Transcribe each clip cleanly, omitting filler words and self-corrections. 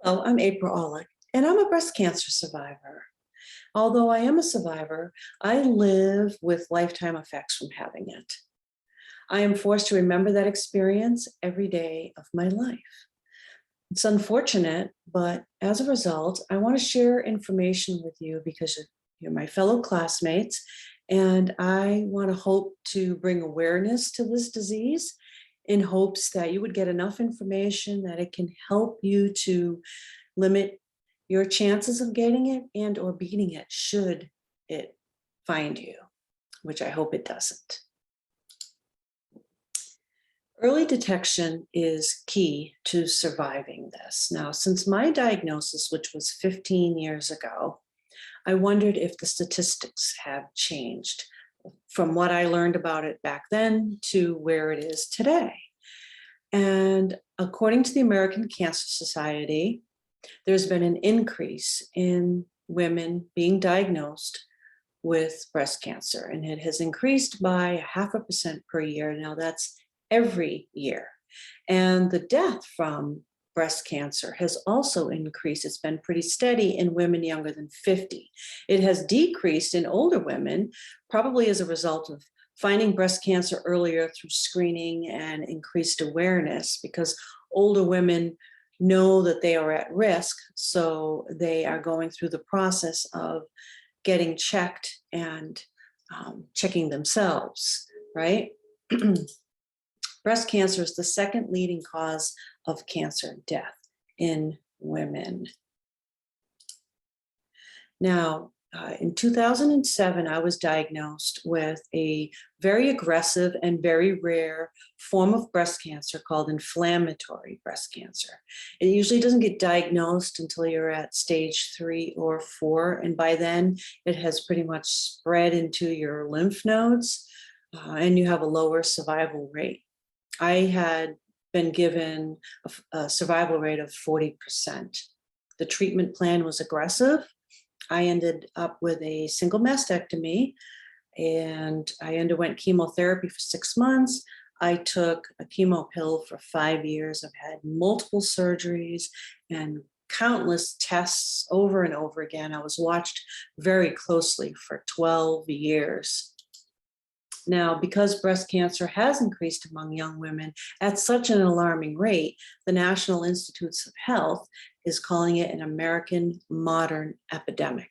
Hello, I'm April Aulick, and I'm a breast cancer survivor. Although I am a survivor, I live with lifetime effects from having it. I am forced to remember that experience every day of my life. It's unfortunate, but as a result, I want to share information with you because you're my fellow classmates, and I want to hope to bring awareness to this disease in hopes that you would get enough information that it can help you to limit your chances of getting it and or beating it should it find you, which I hope it doesn't. Early detection is key to surviving this. Now, since my diagnosis, which was 15 years ago, I wondered if the statistics have changed from what I learned about it back then to where it is today. And according to the American Cancer Society, there's been an increase in women being diagnosed with breast cancer, and it has increased by 0.5% per year. Now that's every year. And the death from breast cancer has also increased. It's been pretty steady in women younger than 50. It has decreased in older women, probably as a result of finding breast cancer earlier through screening and increased awareness, because older women know that they are at risk, so they are going through the process of getting checked and checking themselves, right? Breast cancer is the second leading cause of cancer death in women. Now, in 2007, I was diagnosed with a very aggressive and very rare form of breast cancer called inflammatory breast cancer. It usually doesn't get diagnosed until you're at stage 3 or 4, and by then it has pretty much spread into your lymph nodes, and you have a lower survival rate. I had been given a survival rate of 40%. The treatment plan was aggressive. I ended up with a single mastectomy, and I underwent chemotherapy for 6 months. I took a chemo pill for 5 years. I've had multiple surgeries and countless tests over and over again. I was watched very closely for 12 years. Now, because breast cancer has increased among young women at such an alarming rate, the National Institutes of Health is calling it an American modern epidemic,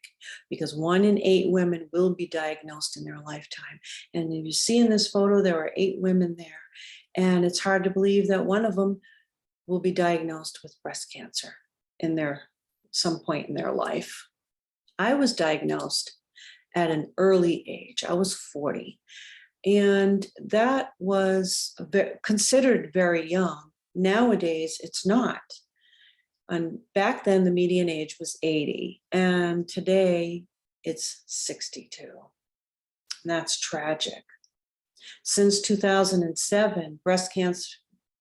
because 1 in 8 women will be diagnosed in their lifetime. And you see in this photo, there are 8 women there, and it's hard to believe that one of them will be diagnosed with breast cancer in some point in their life. I was diagnosed at an early age. I was 40. And that was considered very young. Nowadays, it's not. And back then, the median age was 80, and today it's 62. And that's tragic. Since 2007, breast cancer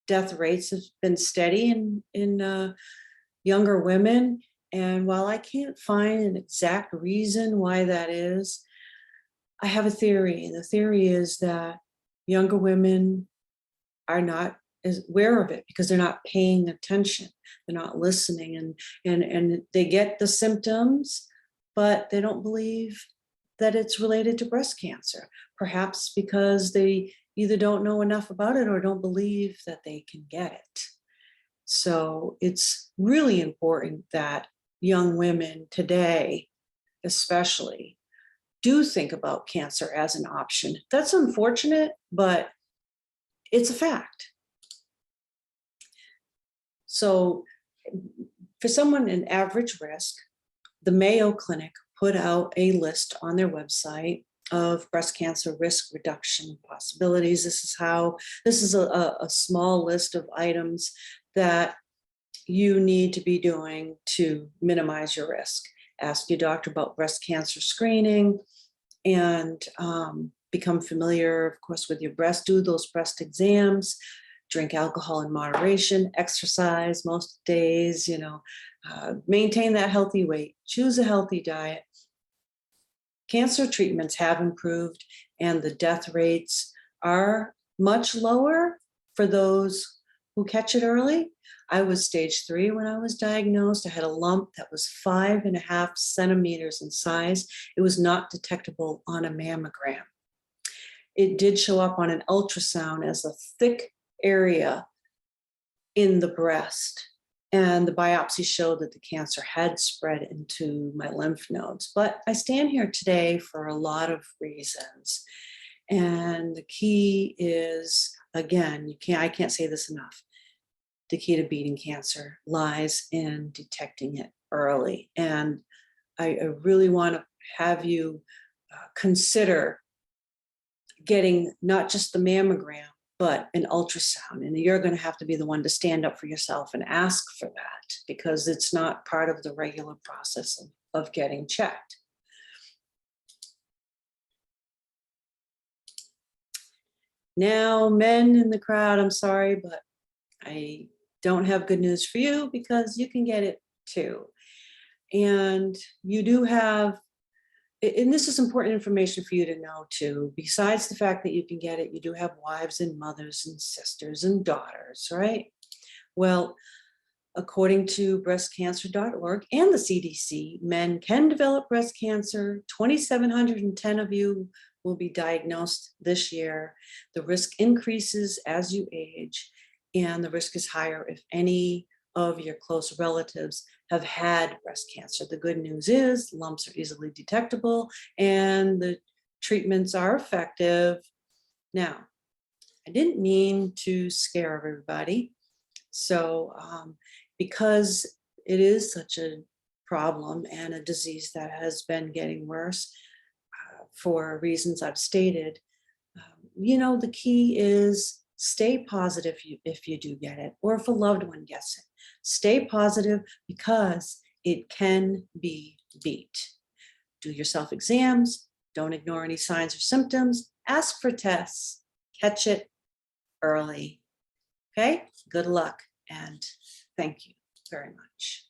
death rates have been steady in younger women. And while I can't find an exact reason why that is, I have a theory. The theory is that younger women are not as aware of it because they're not paying attention. They're not listening, and they get the symptoms, but they don't believe that it's related to breast cancer. Perhaps because they either don't know enough about it or don't believe that they can get it. So it's really important that young women today, especially, do think about cancer as an option. That's unfortunate, but it's a fact. So for someone in average risk, the Mayo Clinic put out a list on their website of breast cancer risk reduction possibilities. This is a small list of items that you need to be doing to minimize your risk. Ask your doctor about breast cancer screening, and become familiar, of course, with your breast. Do those breast exams. Drink alcohol in moderation. Exercise most days. Maintain that healthy weight. Choose a healthy diet. Cancer treatments have improved, and the death rates are much lower for those who catch it early. I was stage 3 when I was diagnosed. I had a lump that was 5.5 centimeters in size. It was not detectable on a mammogram. It did show up on an ultrasound as a thick area in the breast. And the biopsy showed that the cancer had spread into my lymph nodes. But I stand here today for a lot of reasons. And the key is, again, I can't say this enough. The key to beating cancer lies in detecting it early. And I really want to have you consider getting not just the mammogram, but an ultrasound. And you're going to have to be the one to stand up for yourself and ask for that, because it's not part of the regular process of getting checked. Now, men in the crowd, I'm sorry, but I don't have good news for you, because you can get it too. And you do have, and this is important information for you to know too, besides the fact that you can get it, you do have wives and mothers and sisters and daughters, right? Well, according to breastcancer.org and the CDC, men can develop breast cancer. 2,710 of you will be diagnosed this year. The risk increases as you age, and the risk is higher if any of your close relatives have had breast cancer. The good news is lumps are easily detectable and the treatments are effective. Now, I didn't mean to scare everybody. So because it is such a problem and a disease that has been getting worse for reasons I've stated, the key is stay positive if you do get it, or if a loved one gets it. Stay positive, because it can be beat. Do your self-exams. Don't ignore any signs or symptoms. Ask for tests. Catch it early. Okay? Good luck, and thank you very much.